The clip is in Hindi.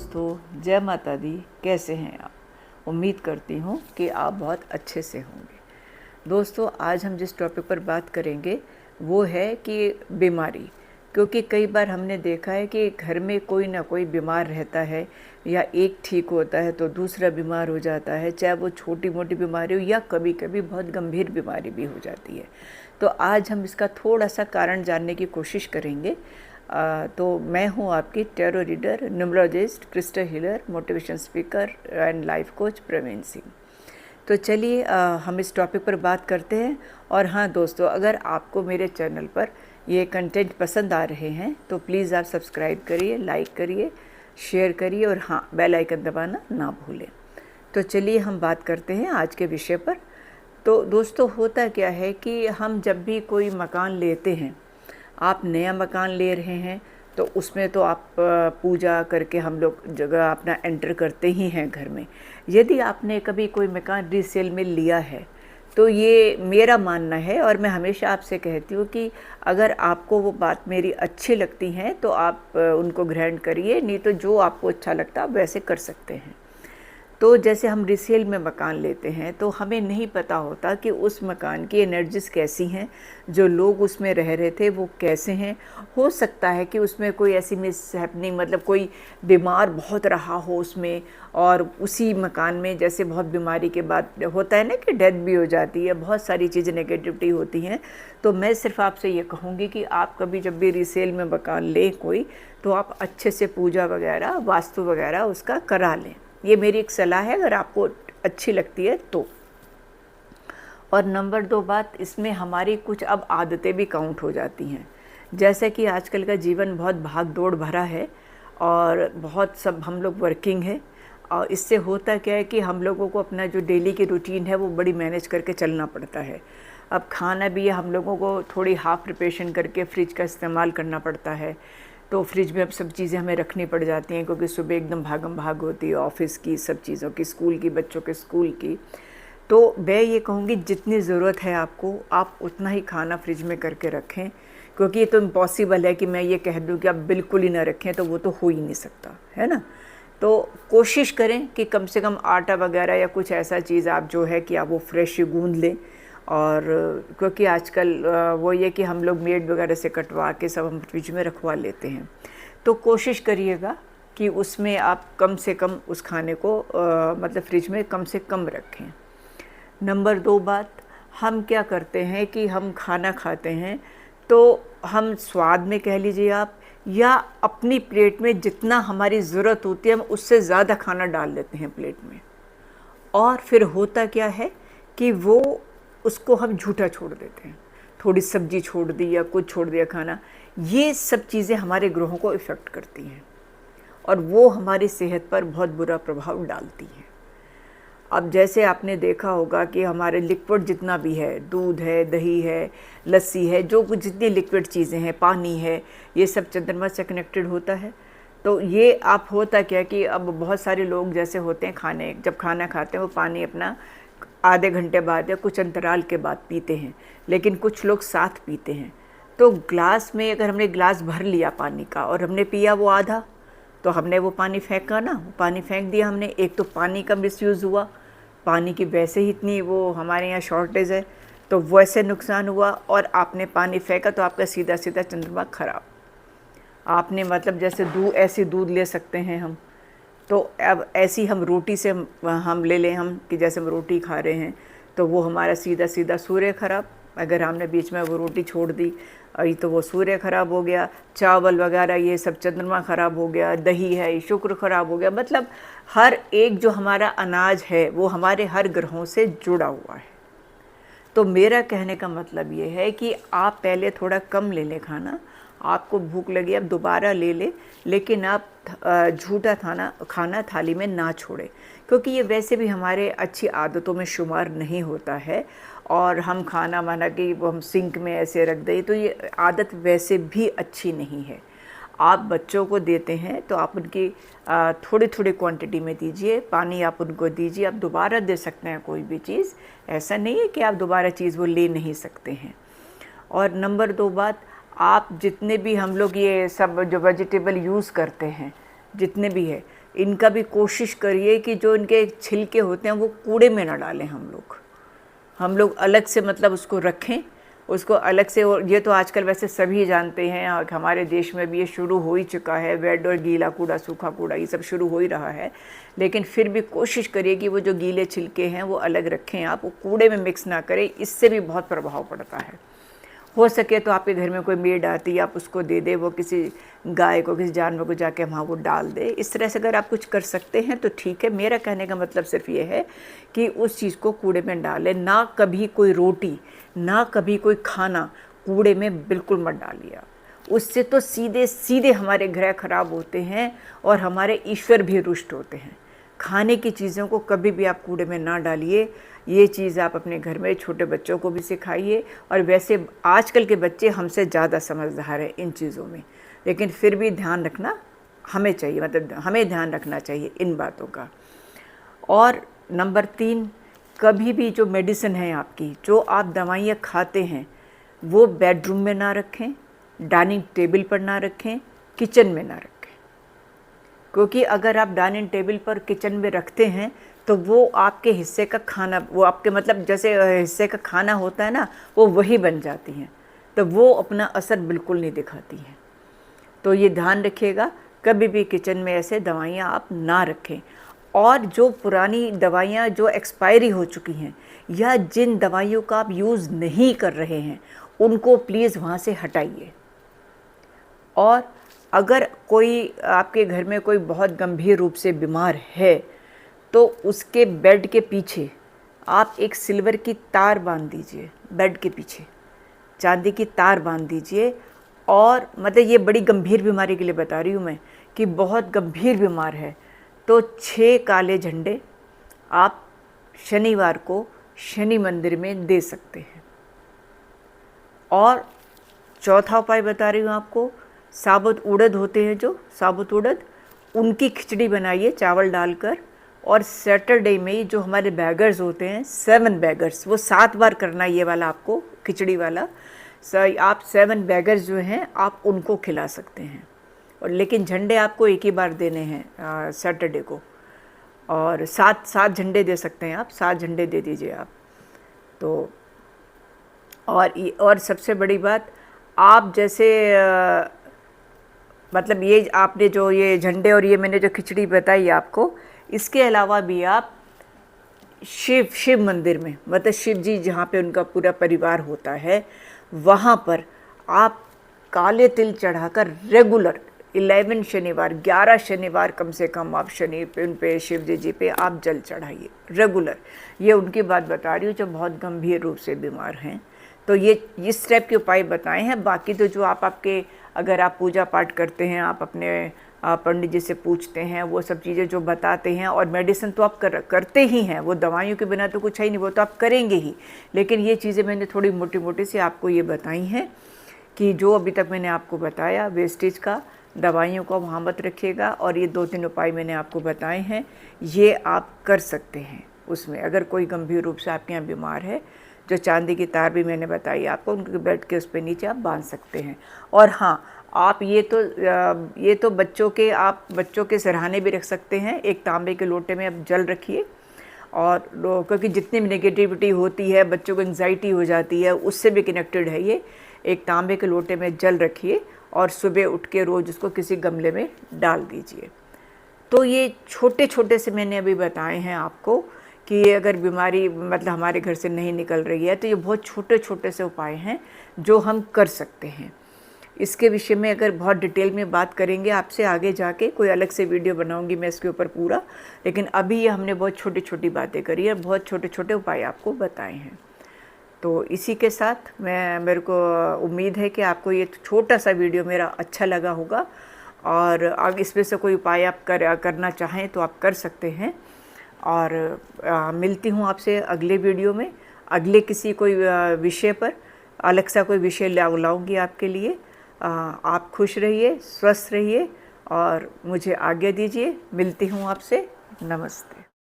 दोस्तों, जय माता दी। कैसे हैं आप? उम्मीद करती हूँ कि आप बहुत अच्छे से होंगे। दोस्तों, आज हम जिस टॉपिक पर बात करेंगे वो है कि बीमारी। क्योंकि कई बार हमने देखा है कि घर में कोई ना कोई बीमार रहता है, या एक ठीक होता है तो दूसरा बीमार हो जाता है, चाहे वो छोटी मोटी बीमारी हो या कभी कभी बहुत गंभीर बीमारी भी हो जाती है। तो आज हम इसका थोड़ा सा कारण जानने की कोशिश करेंगे। तो मैं हूँ आपकी tarot reader, numerologist, crystal healer, motivation speaker and life coach Praveen Singh. तो चलिए हम इस टॉपिक पर बात करते हैं। और हाँ दोस्तों, अगर आपको मेरे चैनल पर ये कंटेंट पसंद आ रहे हैं तो प्लीज़ आप सब्सक्राइब करिए, लाइक करिए, शेयर करिए और हाँ, बेल आइकन दबाना ना भूलें। तो चलिए हम बात करते हैं आज के विषय पर। तो दोस्तों, होता क्या है कि हम जब भी कोई मकान लेते हैं, आप नया मकान ले रहे हैं तो उसमें तो आप पूजा करके हम लोग जगह अपना एंटर करते ही हैं घर में। यदि आपने कभी कोई मकान रीसेल में लिया है तो ये मेरा मानना है, और मैं हमेशा आपसे कहती हूँ कि अगर आपको वो बात मेरी अच्छी लगती हैं तो आप उनको ग्रहण करिए, नहीं तो जो आपको अच्छा लगता है आप वैसे कर सकते हैं। तो जैसे हम रीसेल में मकान लेते हैं तो हमें नहीं पता होता कि उस मकान की एनर्जीज कैसी हैं, जो लोग उसमें रह रहे थे वो कैसे हैं। हो सकता है कि उसमें कोई ऐसी मिसहैपनिंग, मतलब कोई बीमार बहुत रहा हो उसमें, और उसी मकान में जैसे बहुत बीमारी के बाद होता है ना कि डेथ भी हो जाती है, बहुत सारी चीज़ें नेगेटिविटी होती हैं। तो मैं सिर्फ आपसे ये कहूँगी कि आप कभी जब भी रीसेल में मकान लें कोई, तो आप अच्छे से पूजा वगैरह, वास्तु वगैरह उसका करा लें। ये मेरी एक सलाह है, अगर आपको अच्छी लगती है तो। और नंबर 2 बात, इसमें हमारी कुछ अब आदतें भी काउंट हो जाती हैं। जैसे कि आजकल का जीवन बहुत भाग दौड़ भरा है और बहुत सब हम लोग वर्किंग है, और इससे होता क्या है कि हम लोगों को अपना जो डेली की रूटीन है वो बड़ी मैनेज करके चलना पड़ता है। अब खाना भी हम लोगों को थोड़ी हाफ प्रिपरेशन करके फ्रिज का इस्तेमाल करना पड़ता है। तो फ्रिज में अब सब चीज़ें हमें रखनी पड़ जाती हैं, क्योंकि सुबह एकदम भागम भाग होती है, ऑफिस की सब चीज़ों की, स्कूल की, बच्चों के स्कूल की। तो मैं ये कहूँगी जितनी ज़रूरत है आपको, आप उतना ही खाना फ्रिज में करके रखें। क्योंकि ये तो इम्पॉसिबल है कि मैं ये कह दूँ कि आप बिल्कुल ही ना रखें, तो वो तो हो ही नहीं सकता है ना। तो कोशिश करें कि कम से कम आटा वगैरह या कुछ ऐसा चीज़ आप जो है कि आप वो फ्रेश गूंद लें। और क्योंकि आजकल वो ये कि हम लोग मेड वगैरह से कटवा के सब हम फ्रिज में रखवा लेते हैं। तो कोशिश करिएगा कि उसमें आप कम से कम उस खाने को मतलब फ्रिज में कम से कम रखें। नंबर 2 बात, हम क्या करते हैं कि हम खाना खाते हैं तो हम स्वाद में कह लीजिए आप, या अपनी प्लेट में जितना हमारी ज़रूरत होती है हम उससे ज़्यादा खाना डाल देते हैं प्लेट में। और फिर होता क्या है कि वो उसको हम झूठा छोड़ देते हैं, थोड़ी सब्जी छोड़ दी या कुछ छोड़ दिया खाना। ये सब चीज़ें हमारे ग्रहों को इफ़ेक्ट करती हैं और वो हमारी सेहत पर बहुत बुरा प्रभाव डालती हैं। अब जैसे आपने देखा होगा कि हमारे लिक्विड जितना भी है, दूध है, दही है, लस्सी है, जो कुछ जितनी लिक्विड चीज़ें हैं, पानी है, ये सब चंद्रमा से कनेक्टेड होता है। तो ये आप होता क्या कि अब बहुत सारे लोग जैसे होते हैं, जब खाना खाते हैं वो पानी अपना आधे घंटे बाद या कुछ अंतराल के बाद पीते हैं, लेकिन कुछ लोग साथ पीते हैं। तो ग्लास में अगर हमने ग्लास भर लिया पानी का और हमने पिया वो आधा, तो हमने वो पानी फेंका ना, वो पानी फेंक दिया हमने। एक तो पानी का मिसयूज़ हुआ, पानी की वैसे ही इतनी वो हमारे यहाँ शॉर्टेज है, तो वैसे नुकसान हुआ। और आपने पानी फेंका तो आपका सीधा सीधा चंद्रमा खराब। आपने मतलब जैसे ऐसी दूध ले सकते हैं हम, तो अब ऐसी हम रोटी से हम ले लें, हम कि जैसे हम रोटी खा रहे हैं तो वो हमारा सीधा सीधा सूर्य खराब। अगर हमने बीच में वो रोटी छोड़ दी और तो वो सूर्य खराब हो गया। चावल वगैरह ये सब चंद्रमा खराब हो गया। दही है, शुक्र खराब हो गया। मतलब हर एक जो हमारा अनाज है वो हमारे हर ग्रहों से जुड़ा हुआ है। तो मेरा कहने का मतलब ये है कि आप पहले थोड़ा कम ले लें खाना, आपको भूख लगी आप दोबारा ले लें, लेकिन आप झूठा खाना थाली में ना छोड़ें, क्योंकि ये वैसे भी हमारे अच्छी आदतों में शुमार नहीं होता है। और हम खाना माना कि वो हम सिंक में ऐसे रख दें, तो ये आदत वैसे भी अच्छी नहीं है। आप बच्चों को देते हैं तो आप उनकी थोड़ी थोड़ी क्वांटिटी में दीजिए। पानी आप उनको दीजिए, आप दोबारा दे सकते हैं कोई भी चीज़, ऐसा नहीं है कि आप दोबारा चीज़ वो ले नहीं सकते हैं। और नंबर 2 बात, आप जितने भी हम लोग ये सब जो वेजिटेबल यूज़ करते हैं जितने भी है, इनका भी कोशिश करिए कि जो इनके छिलके होते हैं वो कूड़े में ना डालें हम लोग अलग से मतलब उसको रखें, उसको अलग से। और ये तो आजकल वैसे सभी जानते हैं, और हमारे देश में भी ये शुरू हो ही चुका है, वेट और गीला कूड़ा, सूखा कूड़ा, ये सब शुरू हो ही रहा है। लेकिन फिर भी कोशिश करिए कि वो जो गीले छिलके हैं वो अलग रखें आप, वो कूड़े में मिक्स ना करें, इससे भी बहुत प्रभाव पड़ता है। हो सके तो आपके घर में कोई मेड आती है, आप उसको दे दे, वो किसी गाय को, किसी जानवर को जाके वहाँ वो डाल दे। इस तरह से अगर आप कुछ कर सकते हैं तो ठीक है। मेरा कहने का मतलब सिर्फ ये है कि उस चीज़ को कूड़े में डालें ना। कभी कोई रोटी, ना कभी कोई खाना कूड़े में बिल्कुल मत डालिए। उससे तो सीधे सीधे हमारे ग्रह खराब होते हैं और हमारे ईश्वर भी रुष्ट होते हैं। खाने की चीज़ों को कभी भी आप कूड़े में ना डालिए। ये चीज़ आप अपने घर में छोटे बच्चों को भी सिखाइए। और वैसे आजकल के बच्चे हमसे ज़्यादा समझदार हैं इन चीज़ों में, लेकिन फिर भी ध्यान रखना हमें चाहिए, मतलब हमें ध्यान रखना चाहिए इन बातों का। और नंबर 3, कभी भी जो मेडिसिन है आपकी, जो आप दवाइयाँ खाते हैं, वो बेडरूम में ना रखें, डाइनिंग टेबल पर ना रखें, किचन में ना रखें। क्योंकि अगर आप डाइनिंग टेबल पर, किचन में रखते हैं तो वो आपके हिस्से का खाना, वो आपके मतलब जैसे हिस्से का खाना होता है ना, वो वही बन जाती हैं, तो वो अपना असर बिल्कुल नहीं दिखाती हैं। तो ये ध्यान रखिएगा, कभी भी किचन में ऐसे दवाइयाँ आप ना रखें। और जो पुरानी दवाइयाँ जो एक्सपायरी हो चुकी हैं, या जिन दवाइयों का आप यूज़ नहीं कर रहे हैं, उनको प्लीज़ वहाँ से हटाइए। और अगर कोई आपके घर में कोई बहुत गंभीर रूप से बीमार है, तो उसके बेड के पीछे आप एक सिल्वर की तार बांध दीजिए, बेड के पीछे चांदी की तार बांध दीजिए। और मतलब ये बड़ी गंभीर बीमारी के लिए बता रही हूँ मैं, कि बहुत गंभीर बीमार है, तो 6 काले झंडे आप शनिवार को शनि मंदिर में दे सकते हैं। और चौथा उपाय बता रही हूँ आपको, साबुत उड़द होते हैं, जो साबुत उड़द, उनकी खिचड़ी बनाइए चावल डालकर। और सैटरडे में जो हमारे बैगर्स होते हैं, 7 बैगर्स, वो 7 बार करना है ये वाला आपको, खिचड़ी वाला। आप 7 बैगर्स जो हैं आप उनको खिला सकते हैं। और लेकिन झंडे आपको एक ही बार देने हैं सैटरडे को। और 7 झंडे दे सकते हैं आप, 7 झंडे दे दीजिए आप। तो और सबसे बड़ी बात, आप जैसे मतलब ये आपने जो ये झंडे और ये मैंने जो खिचड़ी बताई आपको, इसके अलावा भी आप शिव मंदिर में, मतलब शिव जी जहाँ पे उनका पूरा परिवार होता है, वहाँ पर आप काले तिल चढ़ाकर रेगुलर 11 शनिवार, 11 शनिवार कम से कम आप शनि पे, उन पे, शिव जी पे आप जल चढ़ाइए रेगुलर। ये उनकी बात बता रही हूँ जो बहुत गंभीर रूप से बीमार हैं। तो ये इस टाइप के उपाय बताए हैं। बाकी तो जो आपके, अगर आप पूजा पाठ करते हैं, आप अपने पंडित जी से पूछते हैं, वो सब चीज़ें जो बताते हैं। और मेडिसिन तो आप करते ही हैं, वो दवाइयों के बिना तो कुछ है ही नहीं, वो तो आप करेंगे ही। लेकिन ये चीज़ें मैंने थोड़ी मोटी मोटी सी आपको ये बताई हैं कि जो अभी तक मैंने आपको बताया, वेस्टेज का, दवाइयों को वहाँ मत रखिएगा। और ये 2-3 उपाय मैंने आपको बताए हैं, ये आप कर सकते हैं उसमें। अगर कोई गंभीर रूप से आपके यहाँ बीमार है, जो चांदी की तार भी मैंने बताई आपको, उनके बेड के उस पर नीचे आप बांध सकते हैं। और हाँ, आप ये तो बच्चों के सिरहाने भी रख सकते हैं। एक तांबे के लोटे में आप जल रखिए। और क्योंकि जितनी भी नेगेटिविटी होती है, बच्चों को एंग्जाइटी हो जाती है, उससे भी कनेक्टेड है ये। एक तांबे के लोटे में जल रखिए और सुबह उठ के रोज़ उसको किसी गमले में डाल दीजिए। तो ये छोटे छोटे से मैंने अभी बताए हैं आपको कि अगर बीमारी मतलब हमारे घर से नहीं निकल रही है, तो ये बहुत छोटे छोटे से उपाय हैं जो हम कर सकते हैं। इसके विषय में अगर बहुत डिटेल में बात करेंगे आपसे, आगे जाके कोई अलग से वीडियो बनाऊंगी मैं इसके ऊपर पूरा। लेकिन अभी ये हमने बहुत छोटी छोटी बातें करी है, बहुत छोटे छोटे उपाय आपको बताए हैं। तो इसी के साथ मेरे को उम्मीद है कि आपको ये छोटा सा वीडियो मेरा अच्छा लगा होगा। और आगे इसमें से कोई उपाय आप करना चाहें तो आप कर सकते हैं। और मिलती हूँ आपसे अगले वीडियो में, अगले किसी कोई विषय पर, अलग सा कोई विषय लाऊंगी आपके लिए। आप खुश रहिए, स्वस्थ रहिए और मुझे आज्ञा दीजिए। मिलती हूँ आपसे। नमस्ते।